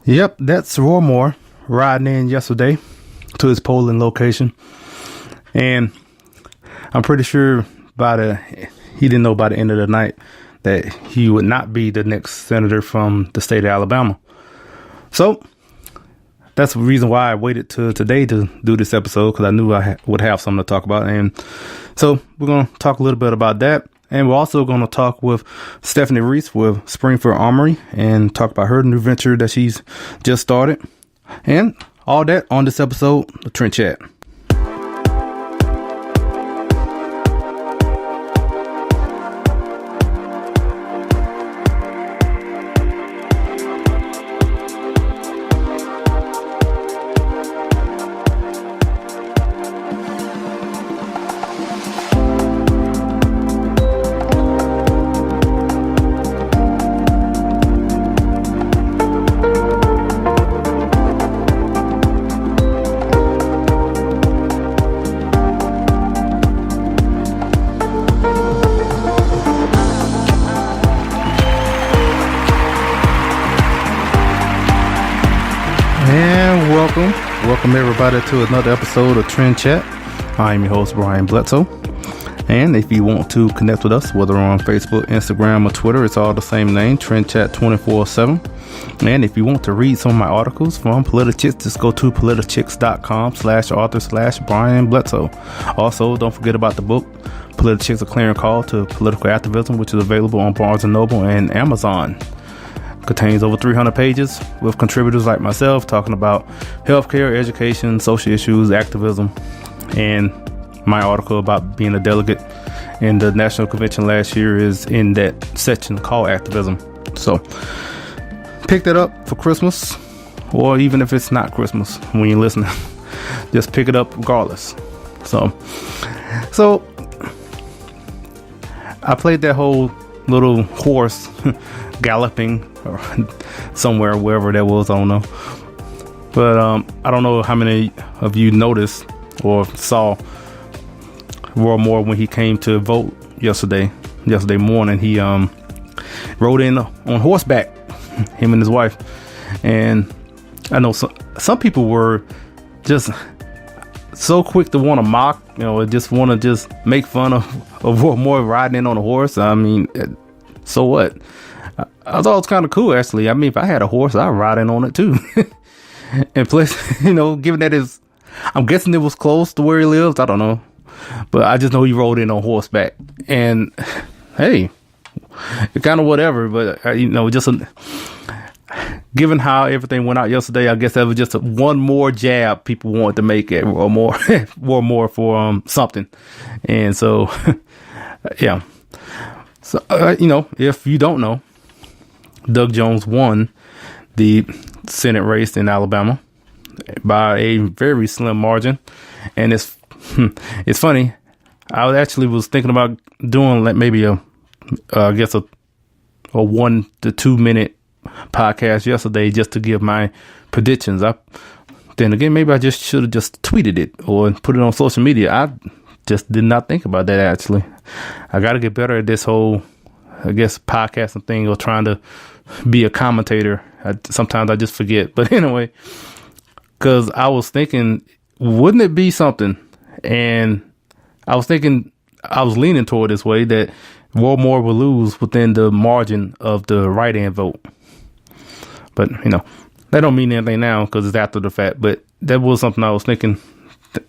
Yep, that's Roy Moore riding in yesterday to his polling location. And I'm pretty sure he didn't know by the end of the night that he would not be the next senator from the state of Alabama. So that's the reason why I waited till today to do this episode, because I knew I would have something to talk about. And so we're going to talk a little bit about that. And we're also going to talk with Stefany Reese with Springfield Armory and talk about her new venture that she's just started. And all that on this episode of Trent Chat. Welcome everybody to another episode of Trend Chat. I'm your host, Brian Bledsoe. And if you want to connect with us, whether on Facebook, Instagram, or Twitter, it's all the same name, Trend Chat 24/7. And if you want to read some of my articles from Politichicks, just go to politichicks.com/author/Brian Bledsoe. Also, don't forget about the book, Politichicks: A Clearing Call to Political Activism, which is available on Barnes & Noble and Amazon. Contains over 300 pages with contributors like myself talking about healthcare, education, social issues, activism, and my article about being a delegate in the national convention last year is in that section called activism. So pick that up for Christmas, or even if it's not Christmas when you're listening, just pick it up regardless. So I played that whole little horse galloping or somewhere, wherever that was, I don't know. But I don't know how many of you noticed or saw Roy Moore when he came to vote yesterday morning. He rode in on horseback, him and his wife. And I know some people were just so quick to want to mock, just want to just make fun of Roy Moore riding in on a horse. I mean, so what? I thought it was kind of cool, actually. I mean, if I had a horse, I'd ride in on it too. And plus, given that I'm guessing it was close to where he lives. I don't know, but I just know he rode in on horseback. And hey, kind of whatever. But given how everything went out yesterday, I guess that was just one more jab people wanted to make at Roy Moore for something. And so, yeah. So if you don't know, Doug Jones won the Senate race in Alabama by a very slim margin. And it's funny. I actually was thinking about doing maybe a 1 to 2 minute podcast yesterday just to give my predictions. Then again, maybe I just should have just tweeted it or put it on social media. I just did not think about that, actually. I got to get better at this whole, podcasting thing, or trying to be a commentator. Sometimes I just forget. But anyway, because I was thinking, wouldn't it be something? And I was leaning toward this way, that Roy Moore will lose within the margin of the write-in vote. But, that don't mean anything now because it's after the fact. But that was something I was thinking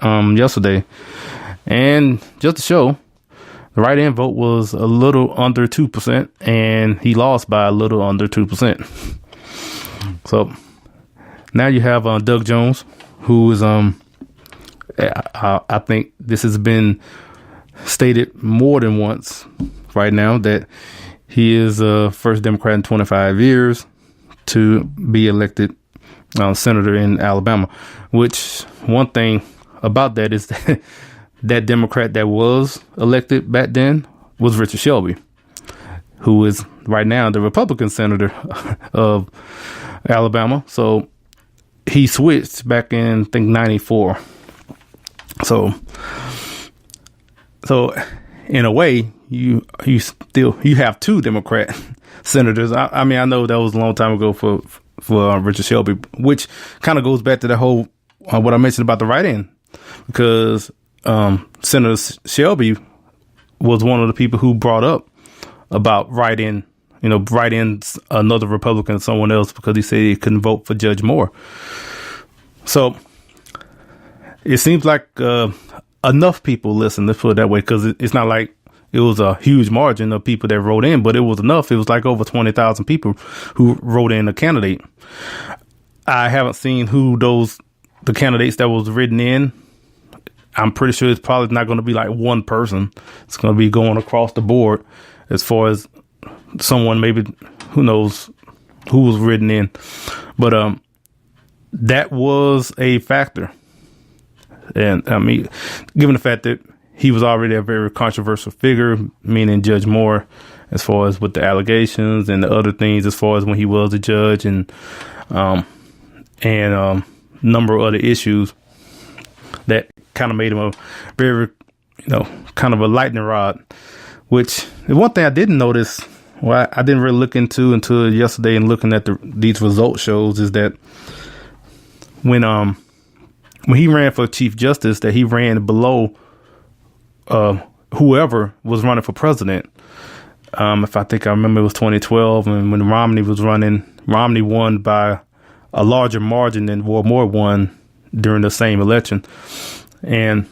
yesterday. And just to show, the write-in vote was a little under 2%, and he lost by a little under 2%. So now you have Doug Jones, who is, I think this has been stated more than once right now, that he is the first Democrat in 25 years to be elected senator in Alabama, which one thing about that is that that Democrat that was elected back then was Richard Shelby, who is right now the Republican senator of Alabama. So he switched back in, I think, 94. So in a way, you have two Democrat senators. I mean, I know that was a long time ago for for Richard Shelby, which kind of goes back to the whole what I mentioned about the write-in, because Senator Shelby was one of the people who brought up about write-in another Republican, someone else, because he said he couldn't vote for Judge Moore. So it seems like enough people listen, let's put it that way, because it's not like it was a huge margin of people that wrote in, but it was enough. It was like over 20,000 people who wrote in a candidate. I haven't seen who the candidates that was written in. I'm pretty sure it's probably not going to be like one person. It's going to be going across the board as far as someone, maybe, who knows who was written in. But that was a factor. And I mean, given the fact that he was already a very controversial figure, meaning Judge Moore, as far as with the allegations and the other things, as far as when he was a judge and number of other issues that kind of made him a very, kind of a lightning rod. Which the one thing I didn't notice, well, I didn't really look into until yesterday, and looking at these result shows, is that when he ran for Chief Justice, that he ran below whoever was running for president. If I remember, it was 2012, and when Romney was running, Romney won by a larger margin than Ward Moore won during the same election, and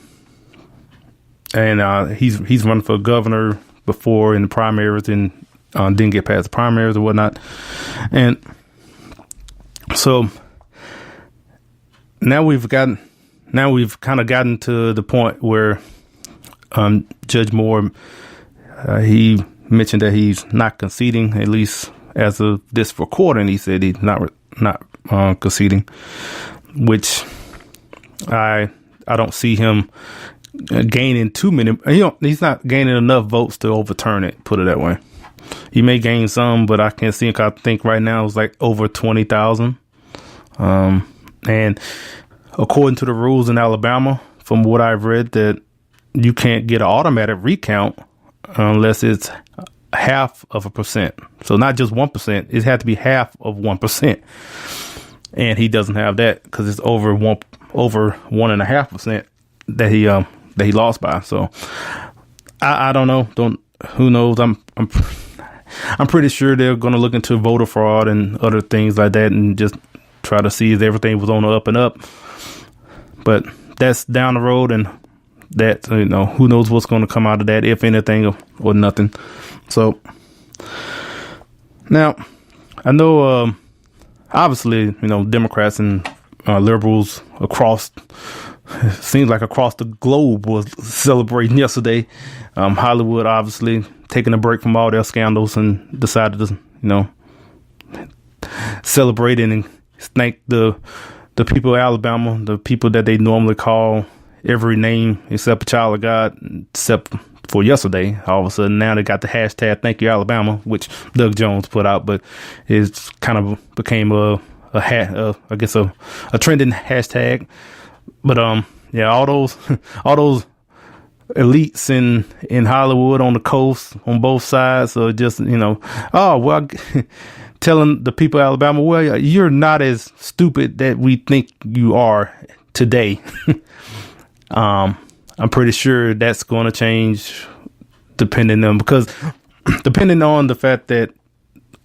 he's running for governor before in the primaries, and didn't get past the primaries or whatnot, and so now we've kind of gotten to the point where Judge Moore, he mentioned that he's not conceding, at least as of this recording. He said he's not conceding, which I don't see him gaining too many. He's not gaining enough votes to overturn it, put it that way. He may gain some, but I can't see him. I think right now it's like over 20,000. And according to the rules in Alabama, from what I've read, that you can't get an automatic recount unless it's 0.5%. So not just 1%, it had to be 0.5%. And he doesn't have that because it's over 1.5% that he lost by. So I don't know. Who knows? I'm pretty sure they're going to look into voter fraud and other things like that, and just try to see if everything was on the up and up. But that's down the road, and that, who knows what's going to come out of that, if anything or nothing. So now I know, obviously, Democrats and liberals seems like across the globe was celebrating yesterday. Hollywood obviously taking a break from all their scandals and decided to, celebrate and thank the people of Alabama, the people that they normally call every name except a child of God, except for yesterday. All of a sudden now they got the hashtag Thank You Alabama, which Doug Jones put out, but it's kind of became a trending hashtag. But yeah, all those elites in Hollywood on the coast on both sides are just telling the people of Alabama, well, you're not as stupid that we think you are today. I'm pretty sure that's going to change depending on the fact that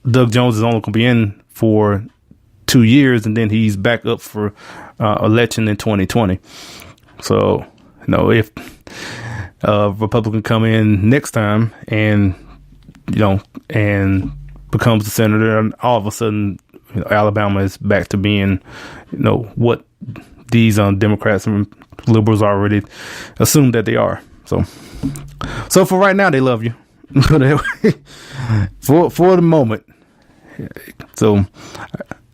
Doug Jones is only going to be in for 2 years, and then he's back up for election in 2020. So, if a Republican come in next time and becomes the senator, and all of a sudden, Alabama is back to being, what these Democrats and liberals already assume that they are. So for right now, they love you. for the moment. So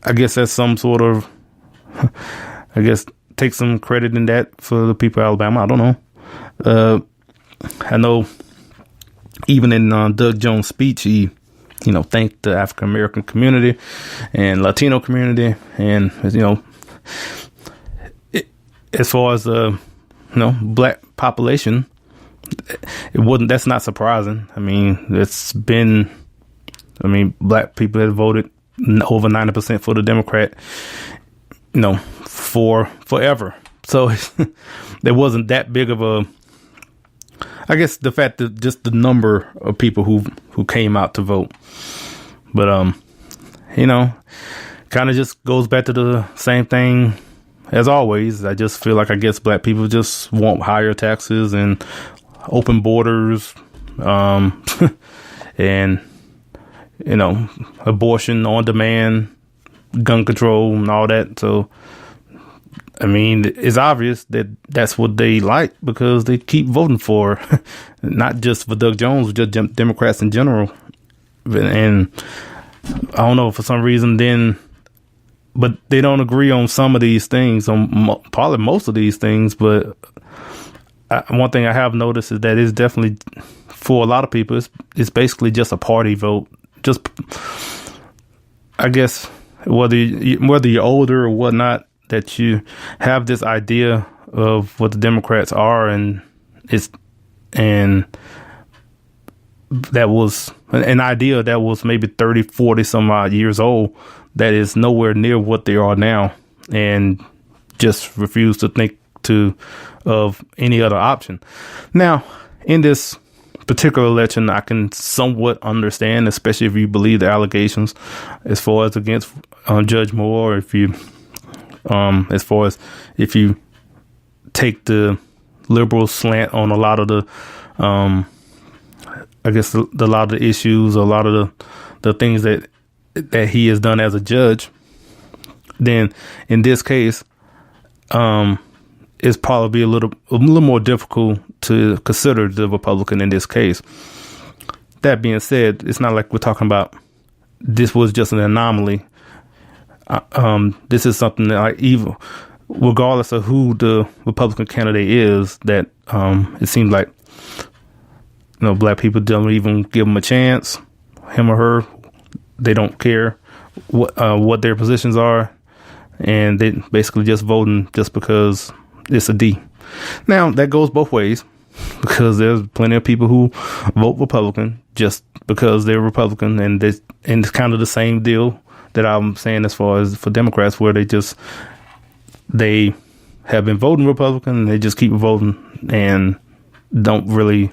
I guess that's some sort of, take some credit in that for the people of Alabama. I don't know. I know even in Doug Jones' speech, he, thanked the African American community and Latino community, and as far as black population, that's not surprising. Black people have voted over 90% for the Democrat, for forever. So there wasn't that big of a, I guess the fact that just the number of people who came out to vote. But, kind of just goes back to the same thing as always. I just feel like, I guess black people just want higher taxes and open borders, and, abortion on demand, gun control and all that. So, I mean, it's obvious that that's what they like because they keep voting for, not just for Doug Jones, just Democrats in general. And I don't know, for some reason but they don't agree on some of these things, on probably most of these things. But one thing I have noticed is that it's definitely, for a lot of people, it's basically just a party vote. Just, I guess, whether you're older or whatnot, that you have this idea of what the Democrats are, and that was an idea that was maybe 30, 40 some odd years old, that is nowhere near what they are now, and just refuse to think of any other option. Now, in this particular election, I can somewhat understand, especially if you believe the allegations as far as against Judge Moore, as far as if you take the liberal slant on a lot of the, I guess a lot of the issues, a lot of the things that he has done as a judge, then in this case, it's probably a little more difficult to consider the Republican in this case. That being said, it's not like we're talking about this was just an anomaly. This is something that, like, even regardless of who the Republican candidate is, that it seems like black people don't even give him a chance, him or her. They don't care what their positions are, and they basically just voting just because it's a D. Now that goes both ways, because there's plenty of people who vote Republican just because they're Republican, and it's kind of the same deal that I'm saying as far as for Democrats, where they have been voting Republican and they just keep voting and don't really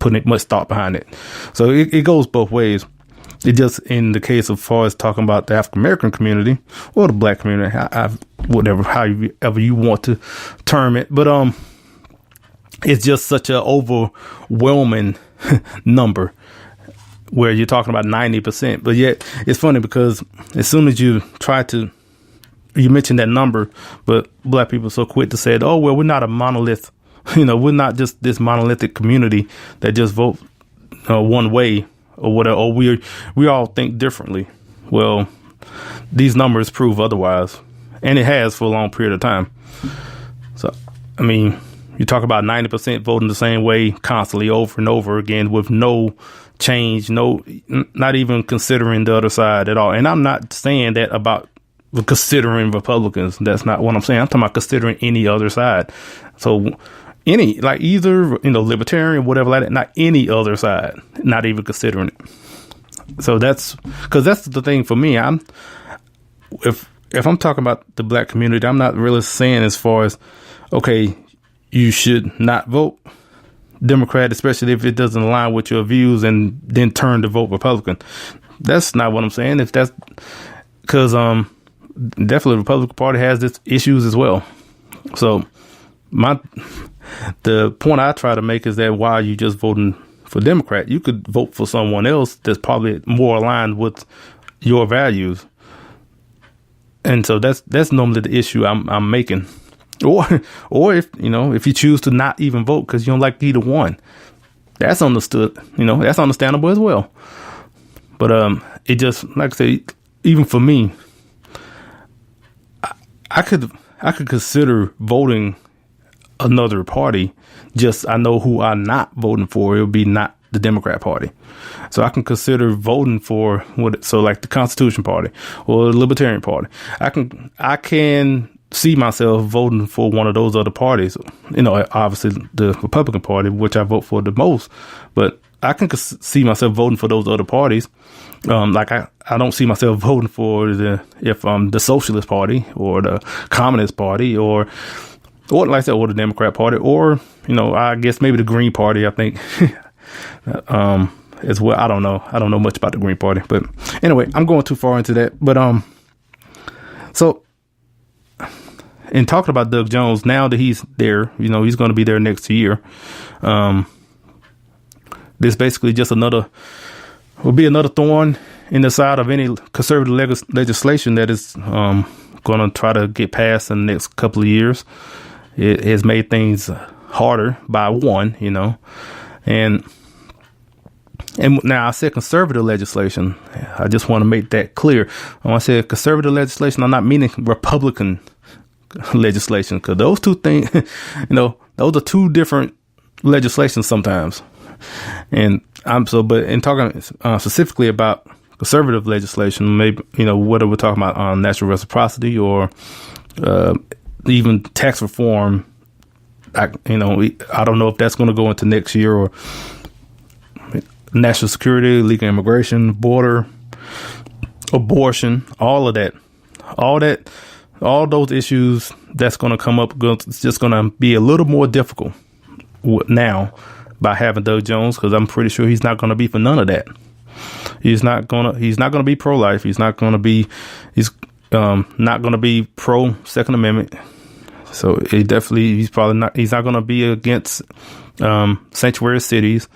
put much thought behind it. So it goes both ways. It just, in the case of far as talking about the African American community or the black community, however you want to term it, but it's just such an overwhelming number, where you're talking about 90%. But yet it's funny because as soon as you mention that number, but black people are so quick to say, oh, well, we're not a monolith. We're not just this monolithic community that just vote one way or whatever, or we all think differently. Well, these numbers prove otherwise, and it has for a long period of time. So, I mean, you talk about 90% voting the same way constantly over and over again with no change, not even considering the other side at all. And I'm not saying that about considering Republicans. That's not what I'm saying. I'm talking about considering any other side. So either, libertarian, whatever like that, not any other side, not even considering it. So that's the thing for me. If I'm talking about the black community, I'm not really saying as far as, okay, you should not vote Democrat, especially if it doesn't align with your views, and then turn to vote Republican. That's not what I'm saying. If that's because definitely the Republican Party has its issues as well. So the point I try to make is that while you just voting for Democrat, you could vote for someone else that's probably more aligned with your values. And so that's normally the issue I'm making. Or if you choose to not even vote because you don't like either one, that's understood. That's understandable as well. But it just, like I say, even for me, I could consider voting another party. Just I know who I'm not voting for. It would be not the Democrat Party. So I can consider voting for like the Constitution Party or the Libertarian Party. I can see myself voting for one of those other parties. Obviously the Republican Party, which I vote for the most, but I can see myself voting for those other parties Like I don't see myself voting for the Socialist Party or the Communist Party or like I said, or the Democrat Party, or I guess maybe the Green Party. I think as well. I don't know much about the Green Party, but anyway, I'm going too far into that. But so in talking about Doug Jones, now that he's there, he's going to be there next year. This basically just will be another thorn in the side of any conservative legislation that is going to try to get passed in the next couple of years. It has made things harder by one, and now I said conservative legislation. I just want to make that clear. When I say conservative legislation, I'm not meaning Republican legislation, because those two things, those are two different legislations sometimes. And but in talking specifically about conservative legislation, maybe, whether we're talking about natural reciprocity or even tax reform, I don't know if that's going to go into next year, or national security, legal immigration, border, abortion, all those issues that's going to come up. It's just going to be a little more difficult now by having Doug Jones, because I'm pretty sure he's not going to be for none of that. He's not going to be pro-life. He's not going to be pro Second Amendment. So he's not going to be against sanctuary cities.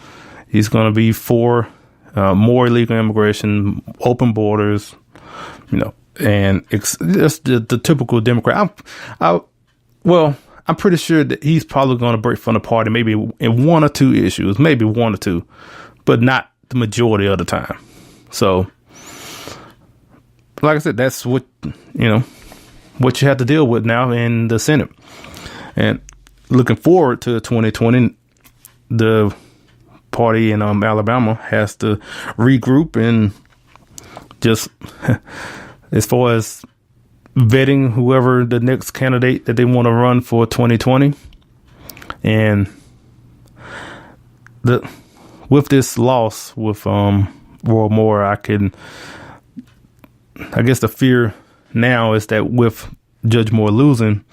He's going to be for more illegal immigration, open borders, and it's just the typical Democrat. I'm pretty sure that he's probably going to break from the party, maybe in one or two issues, but not the majority of the time. So, like I said, that's what you have to deal with now in the Senate. And looking forward to 2020, the party in Alabama has to regroup and just as far as vetting whoever the next candidate that they want to run for 2020. And with this loss with Roy Moore, I guess the fear now is that with Judge Moore losing,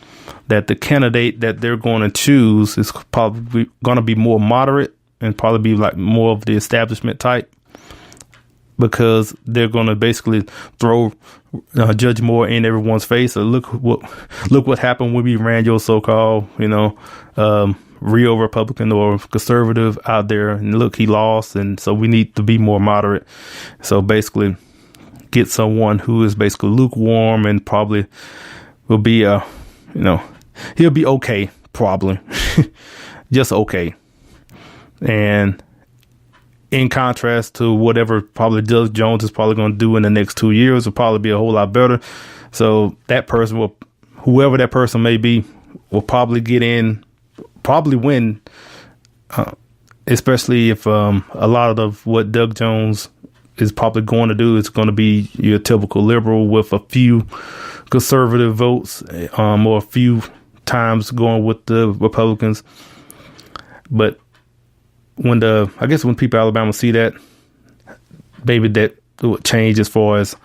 that the candidate that they're going to choose is probably going to be more moderate and probably be like more of the establishment type, because they're going to basically throw Judge Moore in everyone's face. So look what happened when we ran your so-called, real Republican or conservative out there, and look, he lost, and so we need to be more moderate. So basically, get someone who is basically lukewarm and probably will be he'll be okay, probably just okay. And in contrast to whatever probably Doug Jones is probably going to do in the next 2 years, will probably be a whole lot better. So that person whoever that person may be, will probably win, especially if a lot of what Doug Jones is probably going to do is going to be your typical liberal with a few conservative votes, or a few times going with the Republicans. But when people in Alabama see that, maybe that would change as far as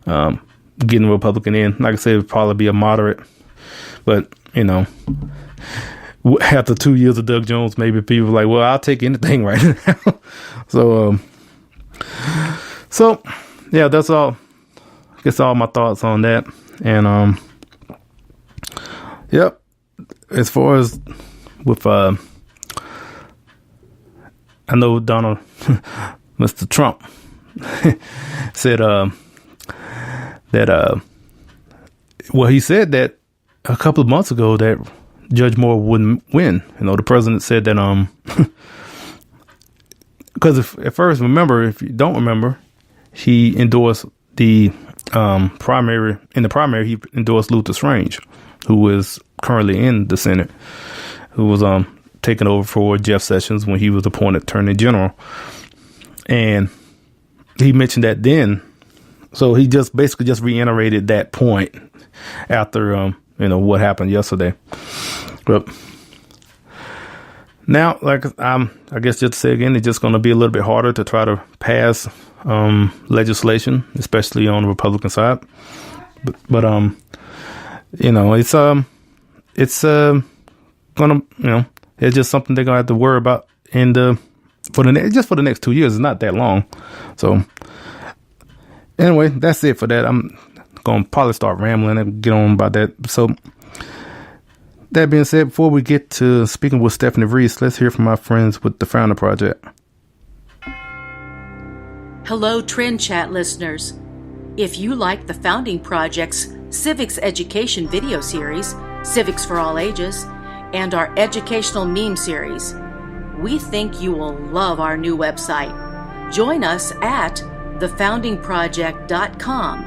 getting a Republican in. Like I said, it would probably be a moderate. But, after 2 years of Doug Jones, maybe people are like, well, I'll take anything right now. So yeah, that's all. I guess all my thoughts on that. And yep. As far as with I know Donald, Mr. Trump said that he said that a couple of months ago that Judge Moore wouldn't win. The president said that because if you don't remember, he endorsed the primary. In the primary, he endorsed Luther Strange, who is currently in the Senate, who was taking over for Jeff Sessions when he was appointed Attorney General. And he mentioned that then. So he just reiterated that point after what happened yesterday. But Now, like I guess just to say again, it's just going to be a little bit harder to try to pass legislation, especially on the Republican side. But it's gonna it's just something they're gonna have to worry about for the next 2 years. It's not that long. So anyway, that's it for that. I'm gonna probably start rambling and get on about that. So that being said, before we get to speaking with Stefany Reese, let's hear from our friends with the Founder Project. Hello, Trend Chat listeners. If you like the Founding Project's Civics Education video series, Civics for All Ages, and our educational meme series, we think you will love our new website. Join us at thefoundingproject.com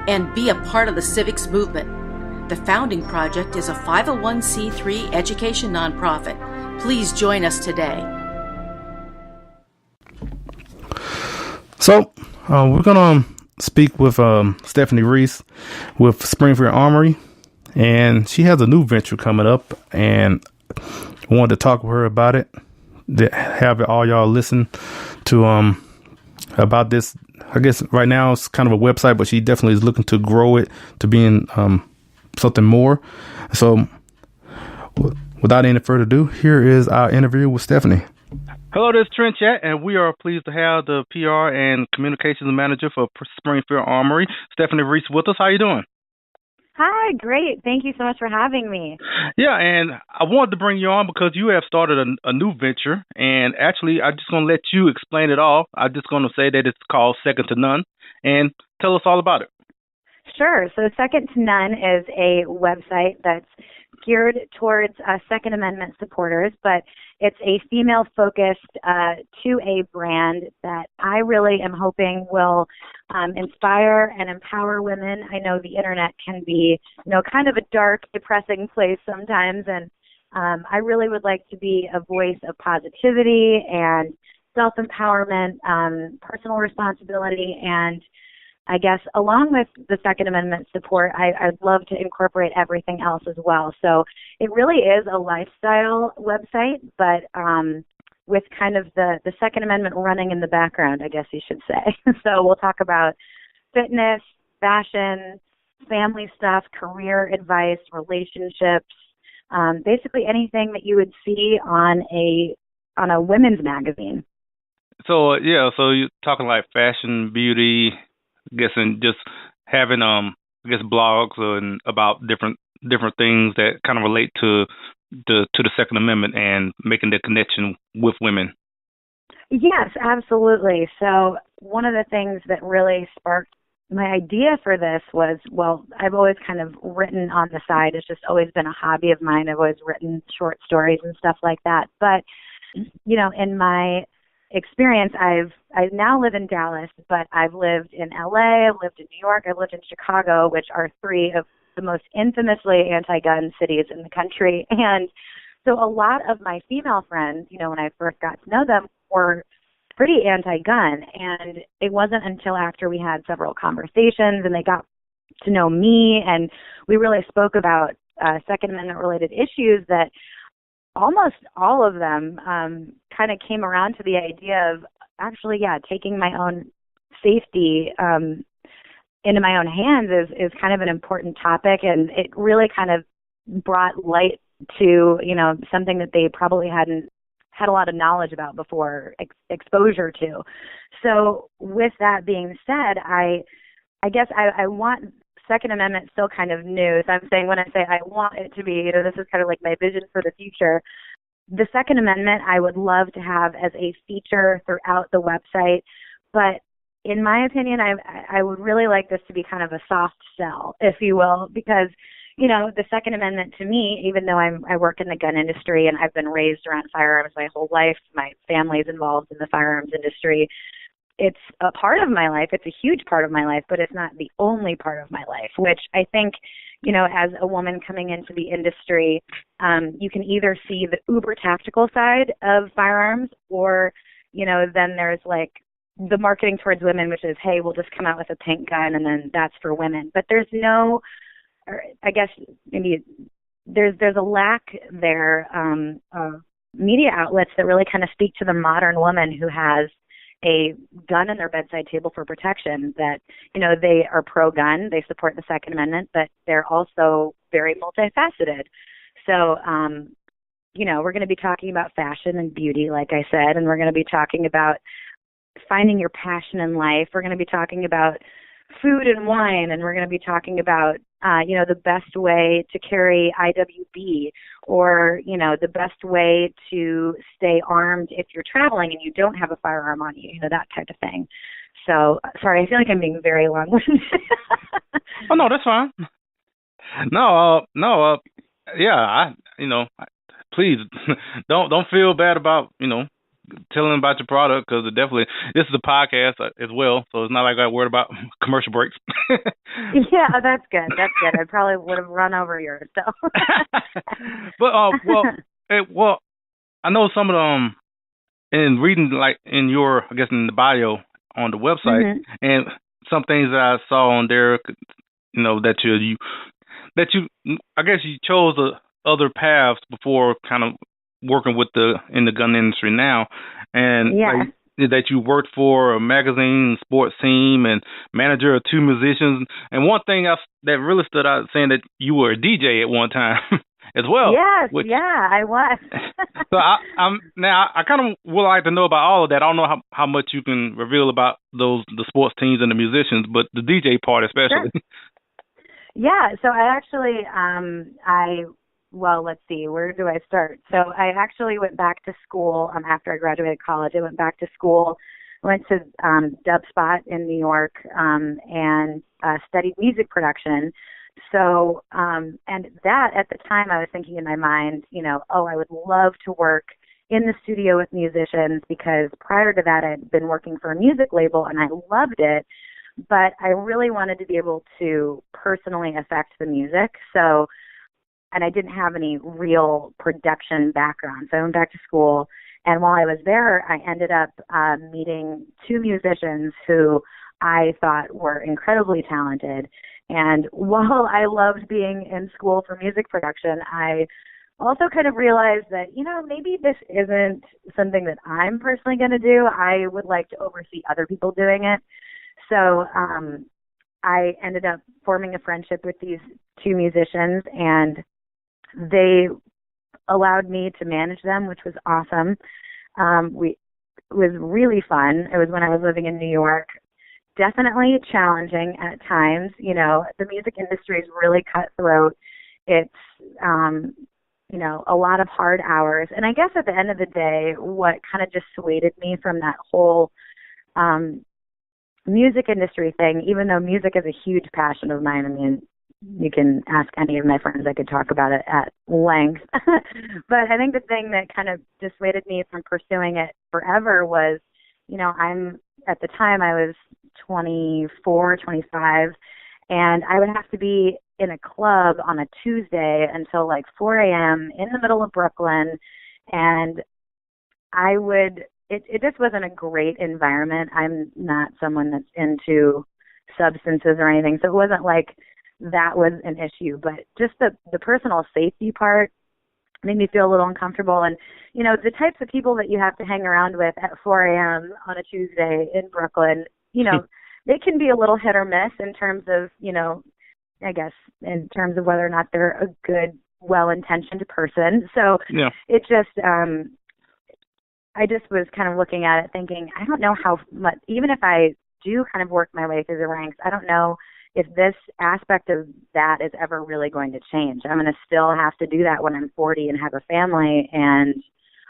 and be a part of the civics movement. The Founding Project is a 501c3 education nonprofit. Please join us today. So, we're going to speak with Stefany Reese with Springfield Armory, and she has a new venture coming up, and I wanted to talk with her about it, have all y'all listen to about this. I guess right now it's kind of a website, but she definitely is looking to grow it to being something more. So without any further ado, here is our interview with Stefany. Hello, this is Trent Chat, and we are pleased to have the PR and Communications Manager for Springfield Armory, Stefany Reese, with us. How you doing? Hi, great. Thank you so much for having me. Yeah, and I wanted to bring you on because you have started a new venture, and actually, I'm just going to let you explain it all. I'm just going to say that it's called Second to None, and tell us all about it. Sure. So Second to None is a website that's geared towards Second Amendment supporters, but it's a female-focused 2A brand that I really am hoping will inspire and empower women. I know the internet can be, kind of a dark, depressing place sometimes, and I really would like to be a voice of positivity and self-empowerment, personal responsibility, and I guess along with the Second Amendment support, I'd love to incorporate everything else as well. So it really is a lifestyle website, but with kind of the Second Amendment running in the background, I guess you should say. So we'll talk about fitness, fashion, family stuff, career advice, relationships, basically anything that you would see on a women's magazine. So so you're talking like fashion, beauty, I guess, and just having blogs and about different things that kind of relate to the Second Amendment and making the connection with women. Yes, absolutely. So one of the things that really sparked my idea for this was, I've always kind of written on the side. It's just always been a hobby of mine. I've always written short stories and stuff like that. But, in my experience, I now live in Dallas, but I've lived in LA, I've lived in New York, I've lived in Chicago, which are three of the most infamously anti-gun cities in the country. And so a lot of my female friends, when I first got to know them, were pretty anti-gun. And it wasn't until after we had several conversations and they got to know me and we really spoke about Second Amendment related issues that almost all of them kind of came around to the idea of actually, taking my own safety into my own hands is kind of an important topic. And it really kind of brought light to, something that they probably hadn't had a lot of knowledge about before, exposure to. So with that being said, I guess I want Second Amendment still kind of new. So I'm saying when I say I want it to be, this is kind of like my vision for the future. The Second Amendment I would love to have as a feature throughout the website, but in my opinion, I would really like this to be kind of a soft sell, if you will, because, the Second Amendment to me, even though I work in the gun industry and I've been raised around firearms my whole life, my family's involved in the firearms industry, it's a part of my life. It's a huge part of my life, but it's not the only part of my life, which I think, as a woman coming into the industry, you can either see the uber tactical side of firearms or, then there's like the marketing towards women, which is, hey, we'll just come out with a pink gun and then that's for women. But there's no, or I guess maybe there's a lack there of media outlets that really kind of speak to the modern woman who has a gun in their bedside table for protection, that, they are pro-gun, they support the Second Amendment, but they're also very multifaceted. So, we're going to be talking about fashion and beauty, like I said, and we're going to be talking about finding your passion in life. We're going to be talking about food and wine, and we're going to be talking about, the best way to carry IWB, or, the best way to stay armed if you're traveling and you don't have a firearm on you, that type of thing. So, sorry, I feel like I'm being very long-winded. Oh, no, that's fine. No, yeah, please don't feel bad about, telling them about your product, because this is a podcast as well, so it's not like I got worried about commercial breaks. Yeah, that's good. I probably would have run over yours. So, but well, I know some of them in reading, like in your, I guess, in the bio on the website, mm-hmm. and some things that I saw on there, that you I guess you chose other paths before kind of working in the gun industry now, and that you worked for a magazine, sports team, and manager of 2 musicians. And one thing that really stood out, saying that you were a DJ at one time as well. Yes, I was. So I kind of would like to know about all of that. I don't know how much you can reveal about the sports teams and the musicians, but the DJ part especially. Sure. Yeah, so I actually, well, let's see, where do I start? So I actually went back to school after I graduated college. I went back to school, went to Dubspot in New York, and studied music production. So, and that at the time I was thinking in my mind, I would love to work in the studio with musicians, because prior to that I had been working for a music label and I loved it, but I really wanted to be able to personally affect the music. So, and I didn't have any real production background. So I went back to school, and while I was there, I ended up meeting 2 musicians who I thought were incredibly talented. And while I loved being in school for music production, I also kind of realized that, maybe this isn't something that I'm personally going to do. I would like to oversee other people doing it. So I ended up forming a friendship with these 2 musicians, and they allowed me to manage them, which was awesome. It was really fun. It was when I was living in New York. Definitely challenging at times. The music industry is really cutthroat. It's, a lot of hard hours. And I guess at the end of the day, what kind of dissuaded me from that whole music industry thing, even though music is a huge passion of mine, I mean, you can ask any of my friends, I could talk about it at length. But I think the thing that kind of dissuaded me from pursuing it forever was, at the time I was 24, 25, and I would have to be in a club on a Tuesday until like 4 a.m. in the middle of Brooklyn. And it just wasn't a great environment. I'm not someone that's into substances or anything, so it wasn't like that was an issue, but just the personal safety part made me feel a little uncomfortable. And, the types of people that you have to hang around with at 4 a.m. on a Tuesday in Brooklyn, they can be a little hit or miss in terms of, I guess, in terms of whether or not they're a good, well-intentioned person. So it just, I just was kind of looking at it thinking, I don't know how much, even if I do kind of work my way through the ranks, I don't know if this aspect of that is ever really going to change. I'm going to still have to do that when I'm 40 and have a family, and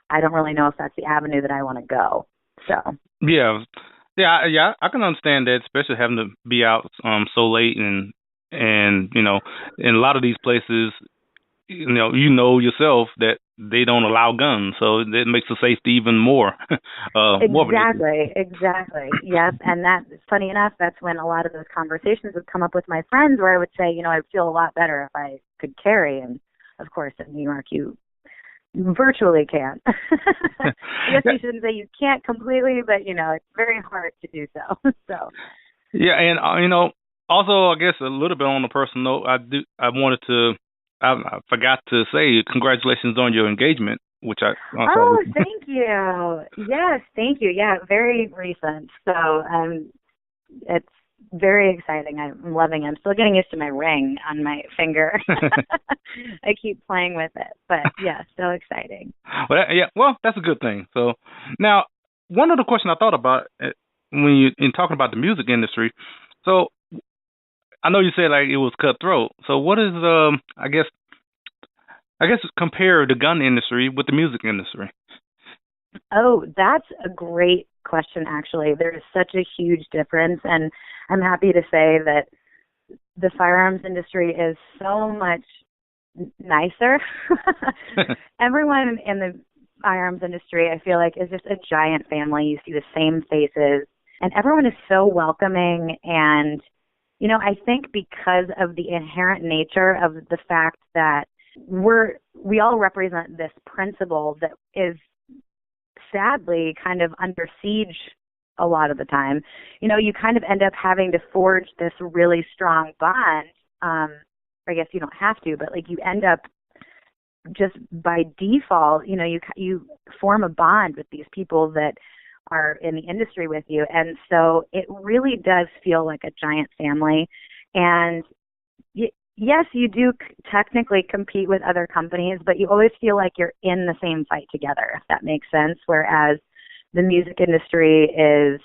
I don't really know if that's the avenue that I want to go. So yeah, I can understand that, especially having to be out so late, and in a lot of these places, yourself that they don't allow guns, so that makes the safety even more. Exactly. Yep. And that's funny enough. That's when a lot of those conversations would come up with my friends, where I would say, I'd feel a lot better if I could carry. And of course, in New York, you virtually can't. I guess you shouldn't say you can't completely, but it's very hard to do so. So. Yeah, and also, I guess a little bit on a personal note, I forgot to say congratulations on your engagement which I Oh, thank you. Yes, thank you. Yeah, very recent. So it's very exciting. I'm loving it. I'm still getting used to my ring on my finger. I keep playing with it, but yeah, still exciting. Well, that's a good thing. So now, one other question I thought about when you in talking about the music industry. So I know you said like it was cutthroat. So what is I guess compare the gun industry with the music industry? Oh, that's a great question, actually. There's such a huge difference, and I'm happy to say that the firearms industry is so much nicer. Everyone in the firearms industry, I feel like, is just a giant family. You see the same faces, and everyone is so welcoming. And, you know, I think because of the inherent nature of the fact that we all represent this principle that is sadly kind of under siege a lot of the time, you know, you kind of end up having to forge this really strong bond. I guess you don't have to, but like you end up just by default, you know, you form a bond with these people that are in the industry with you. And so it really does feel like a giant family. And yes, you do technically compete with other companies, but you always feel like you're in the same fight together, if that makes sense. Whereas the music industry is,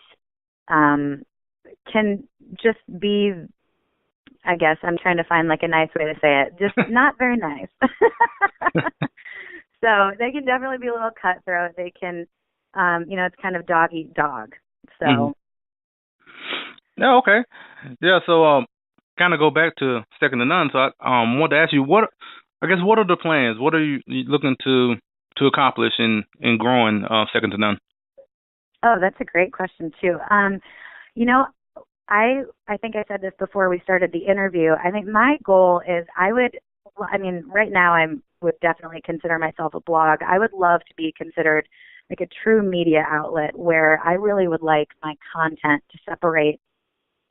can just be, I guess I'm trying to find like a nice way to say it, just not very nice. So they can definitely be a little cutthroat. They can, you know, it's kind of dog eat dog. So. Mm-hmm. Yeah. Okay. Yeah. So, kind of go back to second to none. So I wanted to ask you what are the plans? What are you looking to accomplish in growing second to none? Oh, that's a great question too. You know, I think I said this before we started the interview. I think my goal is right now I would definitely consider myself a blog. I would love to be considered like a true media outlet where I really would like my content to separate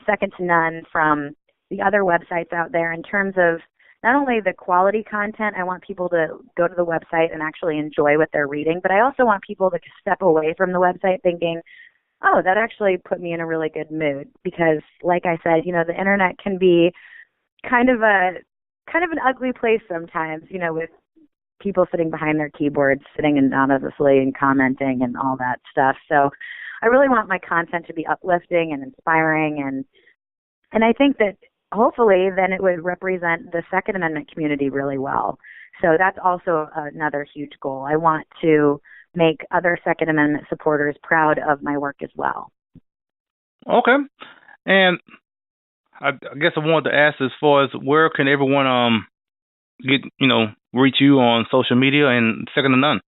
second to none from the other websites out there in terms of not only the quality content. I want people to go to the website and actually enjoy what they're reading, but I also want people to step away from the website thinking, oh, that actually put me in a really good mood. Because like I said, you know, the internet can be kind of an ugly place sometimes, you know, with people sitting behind their keyboards, sitting anonymously and commenting and all that stuff. So I really want my content to be uplifting and inspiring, and I think that hopefully then it would represent the Second Amendment community really well. So that's also another huge goal. I want to make other Second Amendment supporters proud of my work as well. Okay. And I guess I wanted to ask as far as where can everyone reach you on social media and second to none?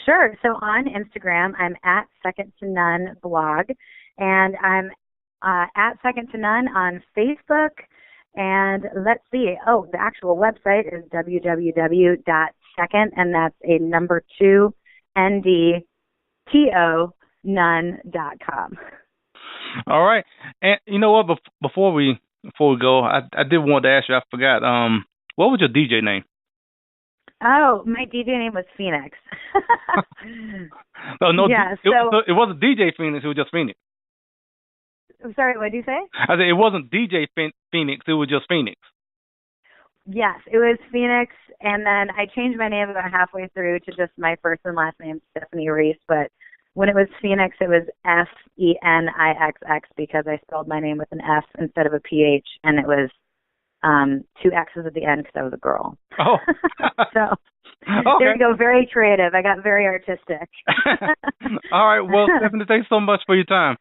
Sure. So on Instagram, I'm at Second to None blog, and I'm at Second to None on Facebook. And let's see. Oh, the actual website is www.second, and that's a number 2 NDTO none.com. All right. And you know what? Before we go, I did want to ask you. I forgot. What was your DJ name? Oh, my DJ name was Phoenix. No. Yeah, it wasn't DJ Phoenix. It was just Phoenix. I'm sorry, what did you say? I said it wasn't DJ Phoenix. It was just Phoenix. Yes, it was Phoenix, and then I changed my name about halfway through to just my first and last name, Stefany Reese. But when it was Phoenix, it was Fenixx because I spelled my name with an F instead of a PH, and it was 2 X's at the end because I was a girl. Oh. So okay. There you go. Very creative. I got very artistic. All right. Well, Stefany, thanks so much for your time.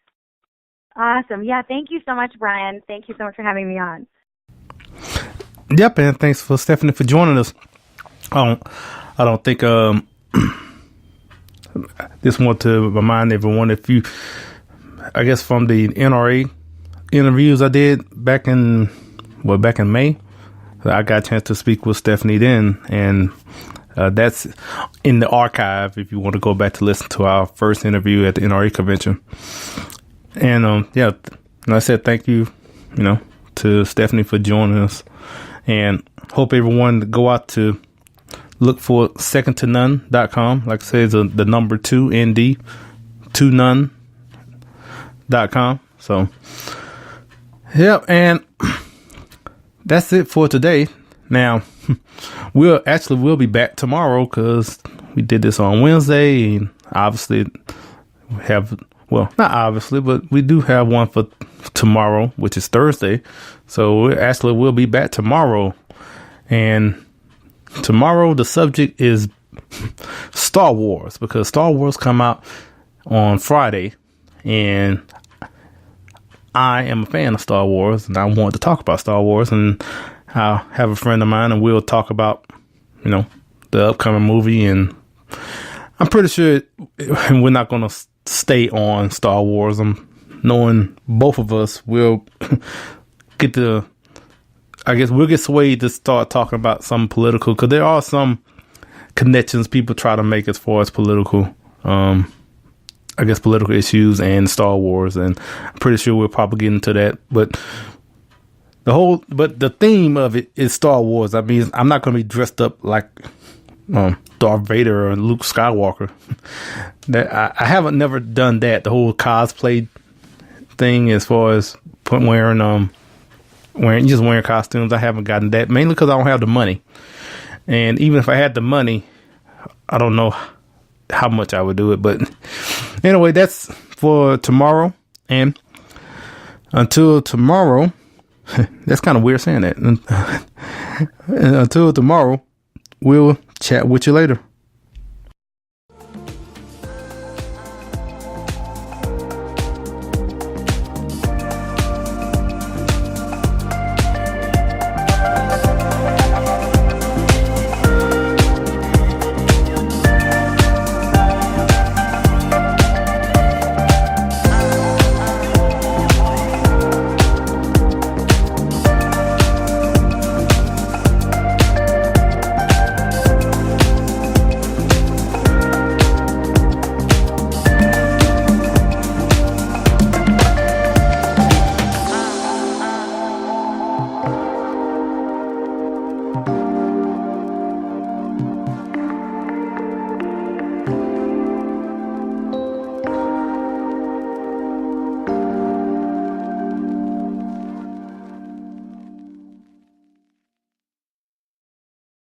Awesome. Yeah, thank you so much, Brian. Thank you so much for having me on. Yep, and thanks for Stefany for joining us. I don't think just want to remind everyone, I guess from the NRA interviews I did back in May, I got a chance to speak with Stefany then, and that's in the archive if you want to go back to listen to our first interview at the NRA convention. And and I said thank you, to Stefany for joining us, and hope everyone go out to look for secondtonone.com. Like I said, it's the number 2ND, 2none.com. So, yep, and that's it for today. Now, we'll be back tomorrow because we did this on Wednesday, and obviously not obviously, but we do have one for tomorrow, which is Thursday. So we'll be back tomorrow, and tomorrow the subject is Star Wars, because Star Wars come out on Friday, and I am a fan of Star Wars, and I want to talk about Star Wars, and I'll have a friend of mine, and we'll talk about, the upcoming movie, and I'm pretty sure we're not going to stay on Star Wars. I'm knowing both of us will get swayed to start talking about some political, because there are some connections people try to make as far as political, political issues and Star Wars, and I'm pretty sure we'll probably get into that, but the theme of it is Star Wars. I mean, I'm not going to be dressed up like Darth Vader or Luke Skywalker. That I haven't never done that. The whole cosplay thing, as far as wearing costumes, I haven't gotten that, mainly because I don't have the money. And even if I had the money, I don't know how much I would do it. But anyway, that's for tomorrow. And until tomorrow. That's kind of weird saying that. Until tomorrow, we'll chat with you later.